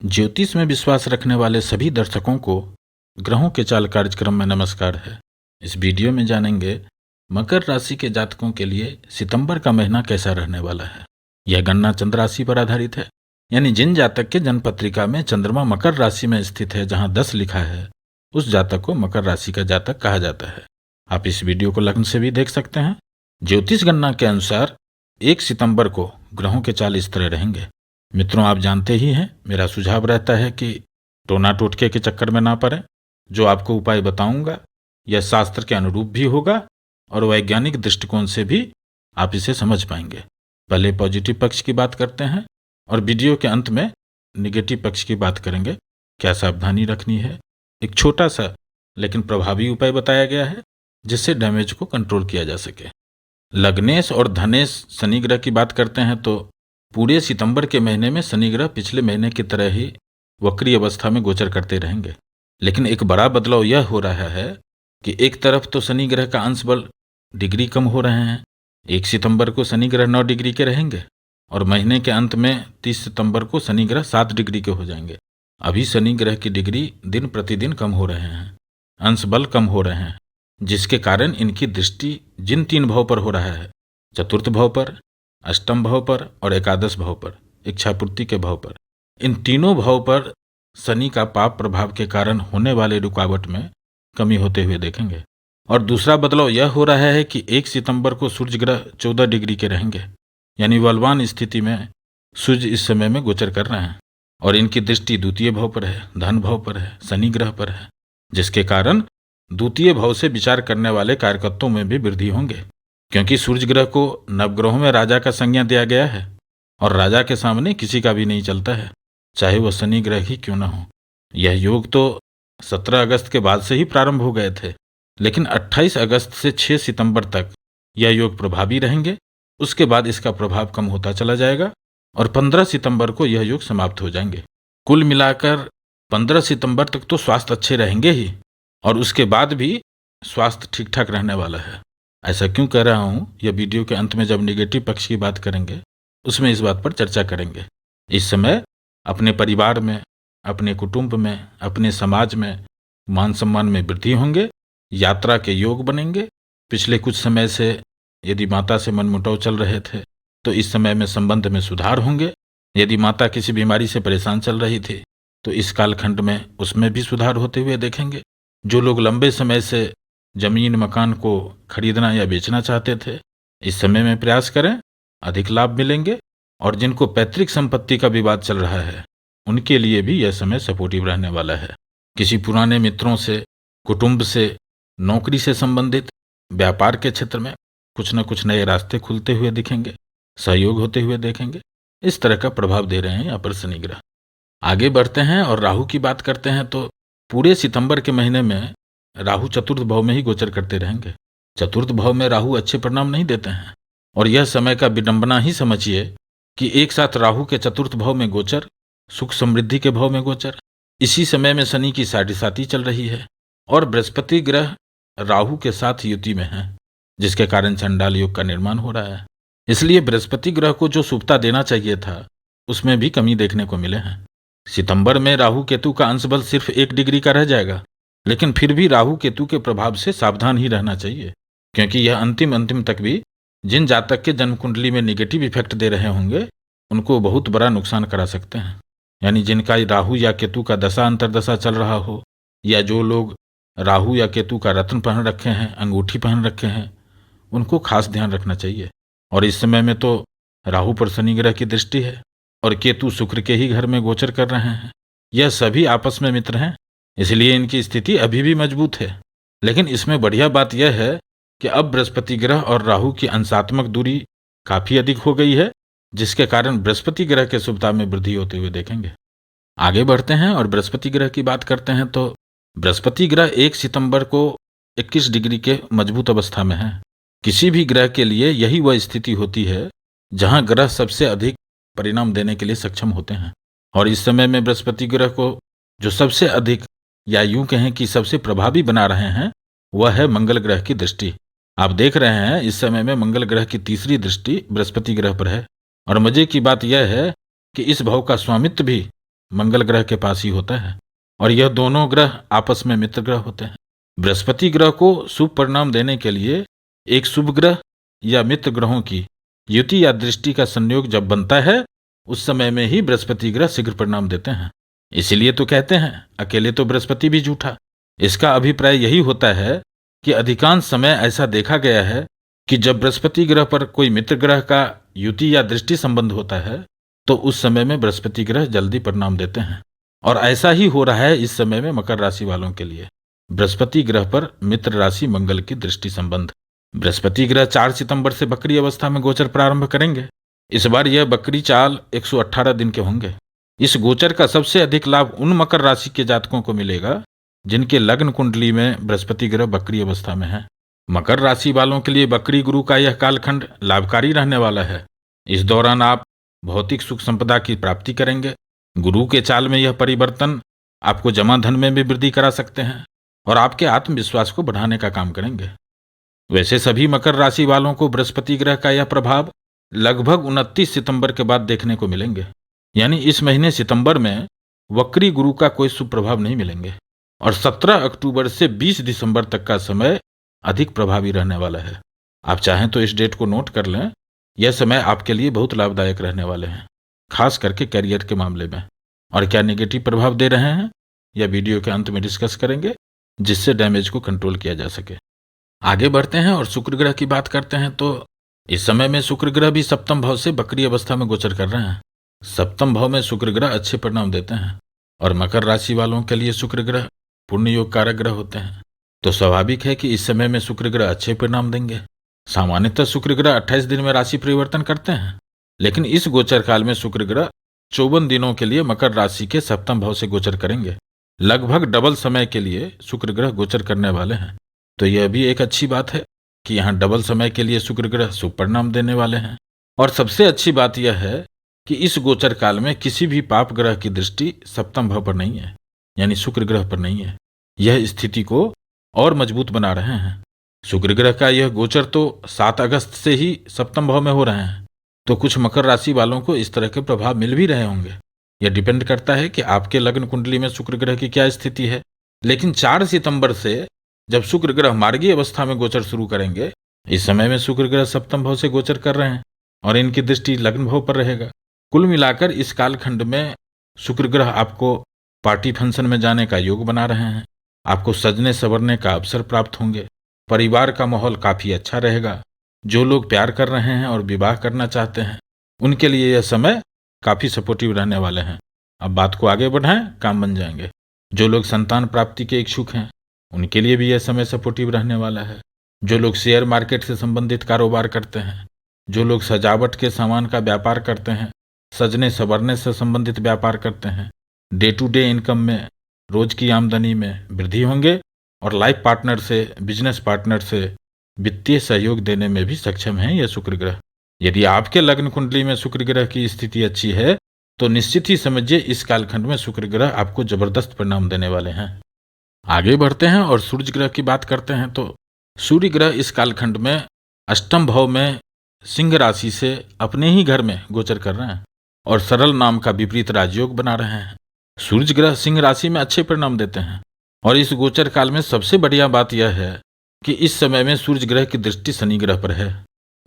ज्योतिष में विश्वास रखने वाले सभी दर्शकों को ग्रहों के चाल कार्यक्रम में नमस्कार है। इस वीडियो में जानेंगे मकर राशि के जातकों के लिए सितंबर का महीना कैसा रहने वाला है। यह गणना चंद्र राशि पर आधारित है, यानी जिन जातक के जन्म पत्रिका में चंद्रमा मकर राशि में स्थित है, जहां 10 लिखा है, उस जातक को मकर राशि का जातक कहा जाता है। आप इस वीडियो को लग्न से भी देख सकते हैं। ज्योतिष गणना के अनुसार 1 सितंबर को ग्रहों के चाल इस तरह रहेंगे। मित्रों, आप जानते ही हैं, मेरा सुझाव रहता है कि टोना टोटके के चक्कर में ना पड़े। जो आपको उपाय बताऊंगा यह शास्त्र के अनुरूप भी होगा और वैज्ञानिक दृष्टिकोण से भी आप इसे समझ पाएंगे। पहले पॉजिटिव पक्ष की बात करते हैं और वीडियो के अंत में निगेटिव पक्ष की बात करेंगे। क्या सावधानी रखनी है। एक छोटा सा लेकिन प्रभावी उपाय बताया गया है जिससे डैमेज को कंट्रोल किया जा सके। लग्नेश और धनेश शनि ग्रह की बात करते हैं तो पूरे सितंबर के महीने में शनि ग्रह पिछले महीने की तरह ही वक्री अवस्था में गोचर करते रहेंगे। लेकिन एक बड़ा बदलाव यह हो रहा है कि एक तरफ तो शनि ग्रह का अंश बल डिग्री कम हो रहे हैं। 1 सितंबर को शनि ग्रह 9 डिग्री के रहेंगे और महीने के अंत में 30 सितंबर को शनि ग्रह 7 डिग्री के हो जाएंगे। अभी शनि ग्रह की डिग्री दिन प्रतिदिन कम हो रहे हैं, अंश बल कम हो रहे हैं, जिसके कारण इनकी दृष्टि जिन 3 भाव पर हो रहा है, चतुर्थ भाव पर, अष्टम भाव पर और एकादश भाव पर, इच्छापूर्ति के भाव पर, इन तीनों भाव पर शनि का पाप प्रभाव के कारण होने वाले रुकावट में कमी होते हुए देखेंगे। और दूसरा बदलाव यह हो रहा है कि 1 सितंबर को सूर्य ग्रह 14 डिग्री के रहेंगे, यानी बलवान स्थिति में सूर्य इस समय में गोचर कर रहे हैं और इनकी दृष्टि द्वितीय भाव पर है, धन भाव पर है, शनि ग्रह पर है, जिसके कारण द्वितीय भाव से विचार करने वाले कार्यकर्ताओं में भी वृद्धि होंगे। क्योंकि सूर्य ग्रह को नवग्रहों में राजा का संज्ञा दिया गया है और राजा के सामने किसी का भी नहीं चलता है, चाहे वह शनि ग्रह ही क्यों न हो। यह योग तो 17 अगस्त के बाद से ही प्रारंभ हो गए थे, लेकिन 28 अगस्त से 6 सितंबर तक यह योग प्रभावी रहेंगे। उसके बाद इसका प्रभाव कम होता चला जाएगा और 15 सितंबर को यह योग समाप्त हो जाएंगे। कुल मिलाकर 15 सितंबर तक तो स्वास्थ्य अच्छे रहेंगे ही और उसके बाद भी स्वास्थ्य ठीक ठाक रहने वाला है। ऐसा क्यों कह रहा हूं, यह वीडियो के अंत में जब निगेटिव पक्ष की बात करेंगे उसमें इस बात पर चर्चा करेंगे। इस समय अपने परिवार में, अपने कुटुंब में, अपने समाज में मान सम्मान में वृद्धि होंगे, यात्रा के योग बनेंगे। पिछले कुछ समय से यदि माता से मनमुटाव चल रहे थे तो इस समय में संबंध में सुधार होंगे। यदि माता किसी बीमारी से परेशान चल रही थी तो इस कालखंड में उसमें भी सुधार होते हुए देखेंगे। जो लोग लंबे समय से जमीन मकान को खरीदना या बेचना चाहते थे, इस समय में प्रयास करें, अधिक लाभ मिलेंगे। और जिनको पैतृक संपत्ति का विवाद चल रहा है उनके लिए भी यह समय सपोर्टिव रहने वाला है। किसी पुराने मित्रों से, कुटुंब से, नौकरी से संबंधित, व्यापार के क्षेत्र में कुछ न कुछ नए रास्ते खुलते हुए दिखेंगे, सहयोग होते हुए देखेंगे। इस तरह का प्रभाव दे रहे हैं यहाँ पर शनि ग्रह। आगे बढ़ते हैं और राहु की बात करते हैं तो पूरे सितंबर के महीने में राहु चतुर्थ भाव में ही गोचर करते रहेंगे। चतुर्थ भाव में राहु अच्छे परिणाम नहीं देते हैं और यह समय का विडंबना ही समझिए कि एक साथ राहु के चतुर्थ भाव में गोचर, सुख समृद्धि के भाव में गोचर, इसी समय में शनि की साढ़ेसाती चल रही है और बृहस्पति ग्रह राहु के साथ युति में है, जिसके कारण चंडाल योग का निर्माण हो रहा है। इसलिए बृहस्पति ग्रह को जो शुभता देना चाहिए था उसमें भी कमी देखने को मिले हैं। सितंबर में राहु केतु का अंश बल सिर्फ 1 डिग्री का रह जाएगा, लेकिन फिर भी राहु केतु के प्रभाव से सावधान ही रहना चाहिए, क्योंकि यह अंतिम तक भी जिन जातक के जन्म कुंडली में निगेटिव इफेक्ट दे रहे होंगे उनको बहुत बड़ा नुकसान करा सकते हैं। यानी जिनका राहु या केतु का दशा अंतरदशा चल रहा हो, या जो लोग राहु या केतु का रत्न पहन रखे हैं, अंगूठी पहन रखे हैं, उनको खास ध्यान रखना चाहिए। और इस समय में तो राहु पर शनि ग्रह की दृष्टि है और केतु शुक्र के ही घर में गोचर कर रहे हैं। यह सभी आपस में मित्र हैं, इसलिए इनकी स्थिति अभी भी मजबूत है। लेकिन इसमें बढ़िया बात यह है कि अब बृहस्पति ग्रह और राहु की अंशात्मक दूरी काफी अधिक हो गई है, जिसके कारण बृहस्पति ग्रह के शुभता में वृद्धि होते हुए देखेंगे। आगे बढ़ते हैं और बृहस्पति ग्रह की बात करते हैं तो बृहस्पति ग्रह 1 सितंबर को 21 डिग्री के मजबूत अवस्था में है। किसी भी ग्रह के लिए यही वह स्थिति होती है जहां ग्रह सबसे अधिक परिणाम देने के लिए सक्षम होते हैं। और इस समय में बृहस्पति ग्रह को जो सबसे अधिक, या यूं कहें कि सबसे प्रभावी बना रहे हैं, वह है मंगल ग्रह की दृष्टि। आप देख रहे हैं इस समय में मंगल ग्रह की तीसरी दृष्टि बृहस्पति ग्रह पर है। और मजे की बात यह है कि इस भाव का स्वामित्व भी मंगल ग्रह के पास ही होता है और यह दोनों ग्रह आपस में मित्र ग्रह होते हैं। बृहस्पति ग्रह को शुभ परिणाम देने के लिए एक शुभ ग्रह या मित्र ग्रहों की युति या दृष्टि का संयोग जब बनता है उस समय में ही बृहस्पति ग्रह शीघ्र परिणाम देते हैं। इसीलिए तो कहते हैं अकेले तो बृहस्पति भी झूठा। इसका अभिप्राय यही होता है कि अधिकांश समय ऐसा देखा गया है कि जब बृहस्पति ग्रह पर कोई मित्र ग्रह का युति या दृष्टि संबंध होता है तो उस समय में बृहस्पति ग्रह जल्दी परिणाम देते हैं। और ऐसा ही हो रहा है इस समय में मकर राशि वालों के लिए। बृहस्पति ग्रह पर मित्र राशि मंगल की दृष्टि संबंध। बृहस्पति ग्रह 4 सितंबर से बकरी अवस्था में गोचर प्रारंभ करेंगे। इस बार यह बकरी चाल 118 दिन के होंगे। इस गोचर का सबसे अधिक लाभ उन मकर राशि के जातकों को मिलेगा जिनके लग्न कुंडली में बृहस्पति ग्रह बकरी अवस्था में है। मकर राशि वालों के लिए बकरी गुरु का यह कालखंड लाभकारी रहने वाला है। इस दौरान आप भौतिक सुख संपदा की प्राप्ति करेंगे। गुरु के चाल में यह परिवर्तन आपको जमा धन में भी वृद्धि करा सकते हैं और आपके आत्मविश्वास को बढ़ाने का काम करेंगे। वैसे सभी मकर राशि वालों को बृहस्पति ग्रह का यह प्रभाव लगभग 29 सितंबर के बाद देखने को मिलेंगे। यानी इस महीने सितंबर में वक्री गुरु का कोई शुभ प्रभाव नहीं मिलेंगे और 17 अक्टूबर से 20 दिसंबर तक का समय अधिक प्रभावी रहने वाला है। आप चाहें तो इस डेट को नोट कर लें। यह समय आपके लिए बहुत लाभदायक रहने वाले हैं, खास करके करियर के मामले में। और क्या नेगेटिव प्रभाव दे रहे हैं यह वीडियो के अंत में डिस्कस करेंगे, जिससे डैमेज को कंट्रोल किया जा सके। आगे बढ़ते हैं और शुक्र ग्रह की बात करते हैं। तो इस समय में शुक्र ग्रह भी सप्तम भाव से बकरी अवस्था में गोचर कर रहे हैं। सप्तम भाव में शुक्र ग्रह अच्छे परिणाम देते हैं और मकर राशि वालों के लिए शुक्र ग्रह पुण्य योग कारक ग्रह होते हैं। तो स्वाभाविक है कि इस समय में शुक्र ग्रह अच्छे परिणाम देंगे। सामान्यतः शुक्र ग्रह 28 दिन में राशि परिवर्तन करते हैं, लेकिन इस गोचर काल में शुक्र ग्रह 54 दिनों के लिए मकर राशि के सप्तम भाव से गोचर करेंगे। लगभग डबल समय के लिए शुक्र ग्रह गोचर करने वाले हैं। तो यह भी एक अच्छी बात है कि यहाँ डबल समय के लिए शुक्र ग्रह शुभ परिणाम देने वाले हैं। और सबसे अच्छी बात यह है कि इस गोचर काल में किसी भी पाप ग्रह की दृष्टि सप्तम भाव पर नहीं है, यानी शुक्र ग्रह पर नहीं है। यह स्थिति को और मजबूत बना रहे हैं। शुक्र ग्रह का यह गोचर तो 7 अगस्त से ही सप्तम भाव में हो रहे हैं। तो कुछ मकर राशि वालों को इस तरह के प्रभाव मिल भी रहे होंगे। यह डिपेंड करता है कि आपके लग्न कुंडली में शुक्र ग्रह की क्या स्थिति है। लेकिन 4 सितंबर से जब शुक्र ग्रह मार्गी अवस्था में गोचर शुरू करेंगे, इस समय में शुक्र ग्रह सप्तम भाव से गोचर कर रहे हैं और इनकी दृष्टि लग्न भाव पर रहेगा। कुल मिलाकर इस कालखंड में शुक्र ग्रह आपको पार्टी फंक्शन में जाने का योग बना रहे हैं। आपको सजने संवरने का अवसर प्राप्त होंगे। परिवार का माहौल काफी अच्छा रहेगा। जो लोग प्यार कर रहे हैं और विवाह करना चाहते हैं उनके लिए यह समय काफी सपोर्टिव रहने वाले हैं। अब बात को आगे बढ़ाएं, काम बन जाएंगे। जो लोग संतान प्राप्ति के इच्छुक हैं उनके लिए भी यह समय सपोर्टिव रहने वाला है। जो लोग शेयर मार्केट से संबंधित कारोबार करते हैं, जो लोग सजावट के सामान का व्यापार करते हैं, सजने संवरने से संबंधित व्यापार करते हैं, डे टू डे इनकम में, रोज की आमदनी में वृद्धि होंगे और लाइफ पार्टनर से, बिजनेस पार्टनर से वित्तीय सहयोग देने में भी सक्षम है यह शुक्र ग्रह। यदि आपके लग्न कुंडली में शुक्र ग्रह की स्थिति अच्छी है तो निश्चित ही समझिए इस कालखंड में शुक्र ग्रह आपको जबरदस्त परिणाम देने वाले हैं। आगे बढ़ते हैं और सूर्य ग्रह की बात करते हैं। तो सूर्य ग्रह इस कालखंड में अष्टम भाव में सिंह राशि से अपने ही घर में गोचर कर रहे हैं और सरल नाम का विपरीत राजयोग बना रहे हैं। सूर्य ग्रह सिंह राशि में अच्छे परिणाम देते हैं और इस गोचर काल में सबसे बढ़िया बात यह है कि इस समय में सूर्य ग्रह की दृष्टि शनि ग्रह पर है।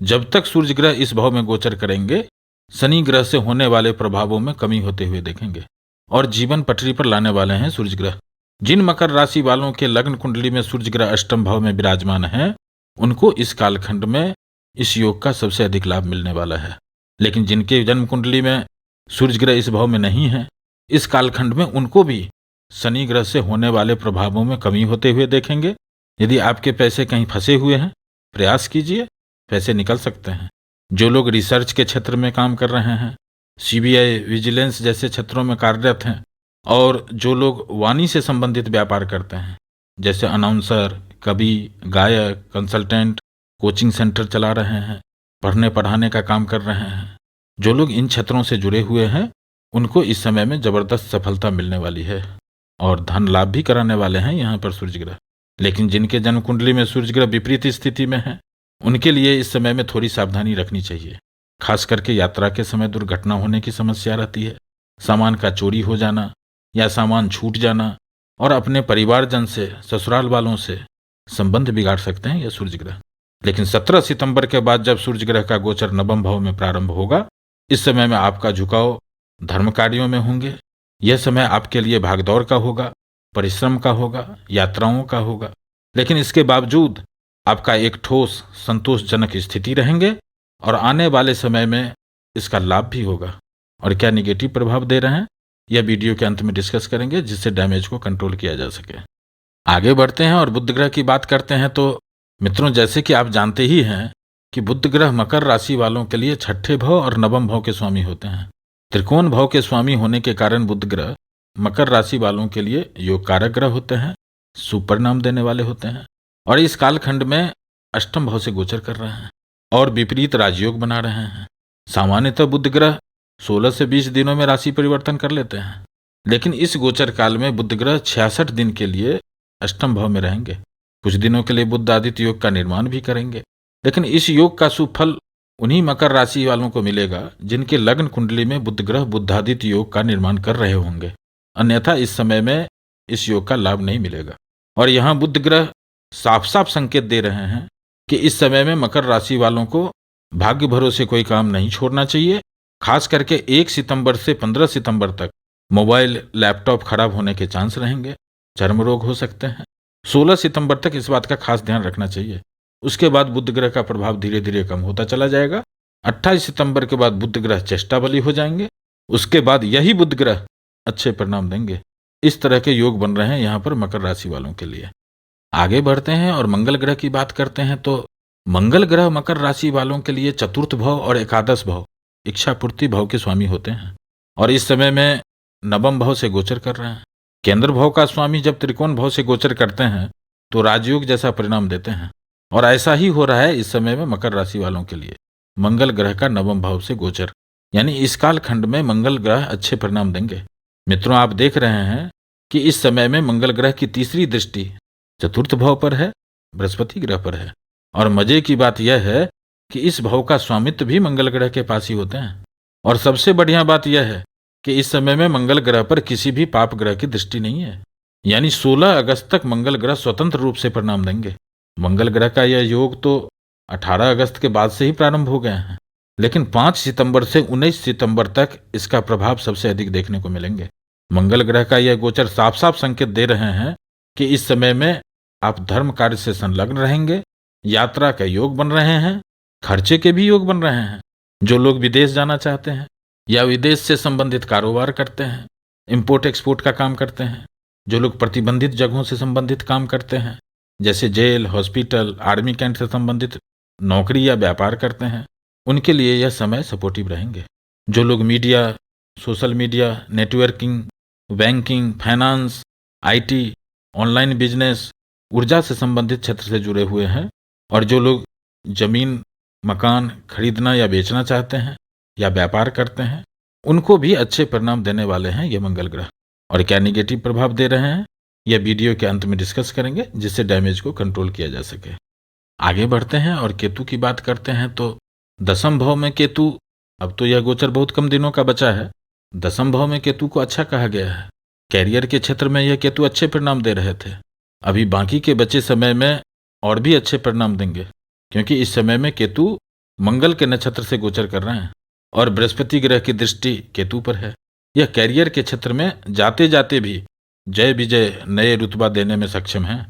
जब तक सूर्य ग्रह इस भाव में गोचर करेंगे, शनि ग्रह से होने वाले प्रभावों में कमी होते हुए देखेंगे और जीवन पटरी पर लाने वाले हैं सूर्य ग्रह। जिन मकर राशि वालों के लग्न कुंडली में सूर्य ग्रह अष्टम भाव में विराजमान है उनको इस कालखंड में इस योग का सबसे अधिक लाभ मिलने वाला है। लेकिन जिनके जन्म कुंडली में सूर्य ग्रह इस भाव में नहीं है, इस कालखंड में उनको भी शनि ग्रह से होने वाले प्रभावों में कमी होते हुए देखेंगे। यदि आपके पैसे कहीं फंसे हुए हैं, प्रयास कीजिए, पैसे निकल सकते हैं। जो लोग रिसर्च के क्षेत्र में काम कर रहे हैं, सीबीआई, विजिलेंस जैसे क्षेत्रों में कार्यरत हैं और जो लोग वाणी से संबंधित व्यापार करते हैं, जैसे अनाउंसर, कवि, गायक, कंसल्टेंट, कोचिंग सेंटर चला रहे हैं, पढ़ने पढ़ाने का काम कर रहे हैं, जो लोग इन क्षेत्रों से जुड़े हुए हैं उनको इस समय में जबरदस्त सफलता मिलने वाली है और धन लाभ भी कराने वाले हैं यहाँ पर सूर्य ग्रह। लेकिन जिनके जन्म कुंडली में सूर्य ग्रह विपरीत स्थिति में है उनके लिए इस समय में थोड़ी सावधानी रखनी चाहिए। खास करके यात्रा के समय दुर्घटना होने की समस्या रहती है। सामान का चोरी हो जाना या सामान छूट जाना और अपने परिवारजन से, ससुराल वालों से संबंध बिगाड़ सकते हैं यह सूर्य ग्रह। लेकिन 17 सितंबर के बाद जब सूर्य ग्रह का गोचर नवम भाव में प्रारंभ होगा, इस समय में आपका झुकाव धर्म कार्यों में होंगे। यह समय आपके लिए भागदौड़ का होगा, परिश्रम का होगा, यात्राओं का होगा, लेकिन इसके बावजूद आपका एक ठोस संतोषजनक स्थिति रहेंगे और आने वाले समय में इसका लाभ भी होगा। और क्या निगेटिव प्रभाव दे रहे हैं यह वीडियो के अंत में डिस्कस करेंगे, जिससे डैमेज को कंट्रोल किया जा सके। आगे बढ़ते हैं और बुध ग्रह की बात करते हैं। तो मित्रों, जैसे कि आप जानते ही हैं कि बुध ग्रह मकर राशि वालों के लिए छठे भाव और नवम भाव के स्वामी होते हैं। त्रिकोण भाव के स्वामी होने के कारण बुध ग्रह मकर राशि वालों के लिए योग कारक ग्रह होते हैं, शुभ परिणाम देने वाले होते हैं और इस कालखंड में अष्टम भाव से गोचर कर रहे हैं और विपरीत राजयोग बना रहे हैं। सामान्यतः बुध ग्रह 16 से 20 दिनों में राशि परिवर्तन कर लेते हैं, लेकिन इस गोचर काल में बुध ग्रह 66 दिन के लिए अष्टम भाव में रहेंगे। कुछ दिनों के लिए बुध आदित्य योग का निर्माण भी करेंगे, लेकिन इस योग का शुभ फल उन्हीं मकर राशि वालों को मिलेगा जिनके लग्न कुंडली में बुध ग्रह बुधादित्य योग का निर्माण कर रहे होंगे। अन्यथा इस समय में इस योग का लाभ नहीं मिलेगा। और यहाँ बुध ग्रह साफ साफ संकेत दे रहे हैं कि इस समय में मकर राशि वालों को भाग्य भरोसे कोई काम नहीं छोड़ना चाहिए। खास करके 1 सितंबर से 15 सितंबर तक मोबाइल, लैपटॉप खराब होने के चांस रहेंगे, चर्म रोग हो सकते हैं। 16 सितंबर तक इस बात का खास ध्यान रखना चाहिए। उसके बाद बुध ग्रह का प्रभाव धीरे धीरे कम होता चला जाएगा। 28 सितंबर के बाद बुध ग्रह चेष्टा बली हो जाएंगे। उसके बाद यही बुध ग्रह अच्छे परिणाम देंगे। इस तरह के योग बन रहे हैं यहाँ पर मकर राशि वालों के लिए। आगे बढ़ते हैं और मंगल ग्रह की बात करते हैं। तो मंगल ग्रह मकर राशि वालों के लिए चतुर्थ भाव और एकादश भाव, इच्छा पूर्ति भाव के स्वामी होते हैं और इस समय में नवम भाव से गोचर कर रहे हैं। केंद्र भाव का स्वामी जब त्रिकोण भाव से गोचर करते हैं तो राजयोग जैसा परिणाम देते हैं और ऐसा ही हो रहा है इस समय में मकर राशि वालों के लिए। मंगल ग्रह का नवम भाव से गोचर, यानी इस काल खंड में मंगल ग्रह अच्छे परिणाम देंगे। मित्रों, आप देख रहे हैं कि इस समय में मंगल ग्रह की तीसरी दृष्टि चतुर्थ भाव पर है, बृहस्पति ग्रह पर है। और मजे की बात यह है कि इस भाव का स्वामित्व भी मंगल ग्रह के पास ही होते हैं। और सबसे बढ़िया बात यह है कि इस समय में मंगल ग्रह पर किसी भी पाप ग्रह की दृष्टि नहीं है, यानी 16 अगस्त तक मंगल ग्रह स्वतंत्र रूप से परिणाम देंगे। मंगल ग्रह का यह योग तो 18 अगस्त के बाद से ही प्रारंभ हो गए हैं, लेकिन 5 सितंबर से 19 सितंबर तक इसका प्रभाव सबसे अधिक देखने को मिलेंगे। मंगल ग्रह का यह गोचर साफ साफ संकेत दे रहे हैं कि इस समय में आप धर्म कार्य से संलग्न रहेंगे, यात्रा का योग बन रहे हैं, खर्चे के भी योग बन रहे हैं। जो लोग विदेश जाना चाहते हैं या विदेश से संबंधित कारोबार करते हैं, इंपोर्ट एक्सपोर्ट का काम करते हैं, जो लोग प्रतिबंधित जगहों से संबंधित काम करते हैं जैसे जेल, हॉस्पिटल, आर्मी कैंट से संबंधित नौकरी या व्यापार करते हैं, उनके लिए यह समय सपोर्टिव रहेंगे। जो लोग media, social media, networking, banking, finance, IT, online business, ऊर्जा से संबंधित क्षेत्र से जुड़े हुए हैं और जो लोग जमीन, मकान खरीदना या बेचना चाहते हैं या व्यापार करते हैं, उनको भी अच्छे परिणाम देने वाले हैं ये मंगल ग्रह। और क्या निगेटिव प्रभाव दे रहे हैं यह वीडियो के अंत में डिस्कस करेंगे, जिससे डैमेज को कंट्रोल किया जा सके। आगे बढ़ते हैं और केतु की बात करते हैं। तो दसम भाव में केतु, अब तो यह गोचर बहुत कम दिनों का बचा है। दसम भाव में केतु को अच्छा कहा गया है। कैरियर के क्षेत्र में यह केतु अच्छे परिणाम दे रहे थे। अभी बाकी के बचे समय में और भी अच्छे परिणाम देंगे, क्योंकि इस समय में केतु मंगल के नक्षत्र से गोचर कर रहे हैं और बृहस्पति ग्रह की दृष्टि केतु पर है। यह कैरियर के क्षेत्र में जाते जाते भी जय विजय, नए रुतबा देने में सक्षम है।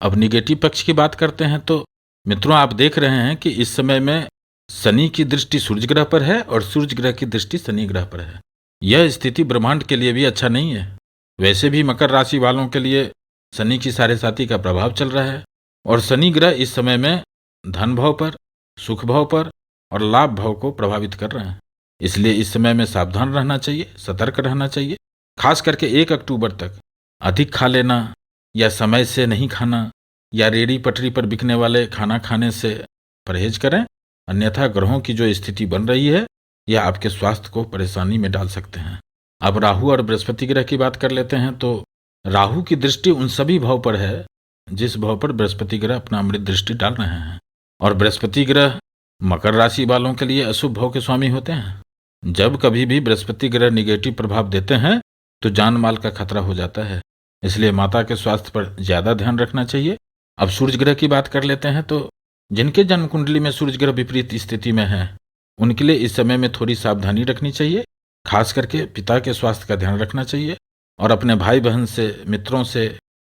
अब निगेटिव पक्ष की बात करते हैं। तो मित्रों, आप देख रहे हैं कि इस समय में शनि की दृष्टि सूर्य ग्रह पर है और सूर्य ग्रह की दृष्टि शनि ग्रह पर है। यह स्थिति ब्रह्मांड के लिए भी अच्छा नहीं है। वैसे भी मकर राशि वालों के लिए शनि की साढ़े साती का प्रभाव चल रहा है और शनि ग्रह इस समय में धन भाव पर, सुख भाव पर और लाभ भाव को प्रभावित कर रहे हैं। इसलिए इस समय में सावधान रहना चाहिए, सतर्क रहना चाहिए। खास करके 1 अक्टूबर तक अधिक खा लेना या समय से नहीं खाना या रेड़ी पटरी पर बिकने वाले खाना खाने से परहेज करें, अन्यथा ग्रहों की जो स्थिति बन रही है यह आपके स्वास्थ्य को परेशानी में डाल सकते हैं। अब राहु और बृहस्पति ग्रह की बात कर लेते हैं। तो राहु की दृष्टि उन सभी भाव पर है जिस भाव पर बृहस्पति ग्रह अपना अमृत दृष्टि डाल रहे हैं और बृहस्पति ग्रह मकर राशि वालों के लिए अशुभ भाव के स्वामी होते हैं। जब कभी भी बृहस्पति ग्रह निगेटिव प्रभाव देते हैं तो जान माल का खतरा हो जाता है, इसलिए माता के स्वास्थ्य पर ज्यादा ध्यान रखना चाहिए। अब सूर्य ग्रह की बात कर लेते हैं। तो जिनके जन्म कुंडली में सूर्य ग्रह विपरीत स्थिति में है उनके लिए इस समय में थोड़ी सावधानी रखनी चाहिए। खास करके पिता के स्वास्थ्य का ध्यान रखना चाहिए और अपने भाई बहन से, मित्रों से,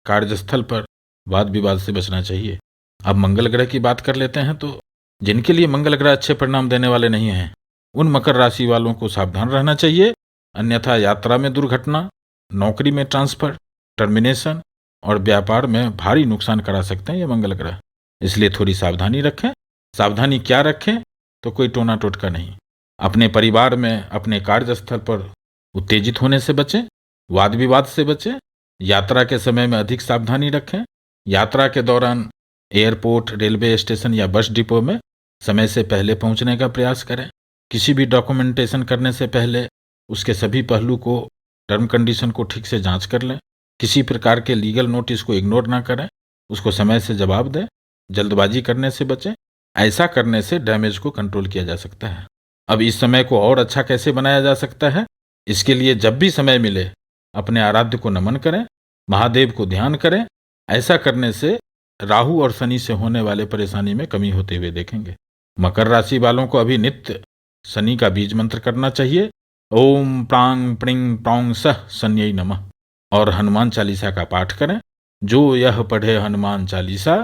कार्यस्थल पर वाद विवाद से बचना चाहिए। अब मंगल ग्रह की बात कर लेते हैं। तो जिनके लिए मंगल ग्रह अच्छे परिणाम देने वाले नहीं हैं उन मकर राशि वालों को सावधान रहना चाहिए, अन्यथा यात्रा में दुर्घटना, नौकरी में ट्रांसफर, टर्मिनेशन और व्यापार में भारी नुकसान करा सकते हैं ये मंगल ग्रह, इसलिए थोड़ी सावधानी रखें। सावधानी क्या रखें? तो कोई टोना टोटका नहीं। अपने परिवार में, अपने कार्यस्थल पर उत्तेजित होने से बचें, वाद विवाद से बचें, यात्रा के समय में अधिक सावधानी रखें। यात्रा के दौरान एयरपोर्ट, रेलवे स्टेशन या बस डिपो में समय से पहले पहुंचने का प्रयास करें। किसी भी डॉक्यूमेंटेशन करने से पहले उसके सभी पहलू को, टर्म कंडीशन को ठीक से जांच कर लें। किसी प्रकार के लीगल नोटिस को इग्नोर ना करें, उसको समय से जवाब दें। जल्दबाजी करने से बचें, ऐसा करने से डैमेज को कंट्रोल किया जा सकता है। अब इस समय को और अच्छा कैसे बनाया जा सकता है? इसके लिए जब भी समय मिले अपने आराध्य को नमन करें, महादेव को ध्यान करें। ऐसा करने से राहु और शनि से होने वाले परेशानी में कमी होते हुए देखेंगे। मकर राशि वालों को अभी नित्य शनि का बीज मंत्र करना चाहिए। ओम प्रांग प्रिंग प्रौंग सह शन्यै नमः। और हनुमान चालीसा का पाठ करें। जो यह पढ़े हनुमान चालीसा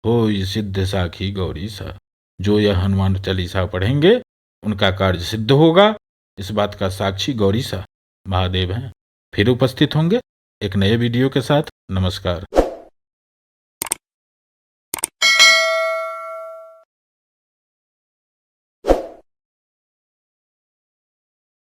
होय सिद्ध साखी गौरी सा। जो यह हनुमान चालीसा पढ़ेंगे उनका कार्य सिद्ध होगा। इस बात का साक्षी गौरी सा महादेव हैं। फिर उपस्थित होंगे एक नए वीडियो के साथ। नमस्कार।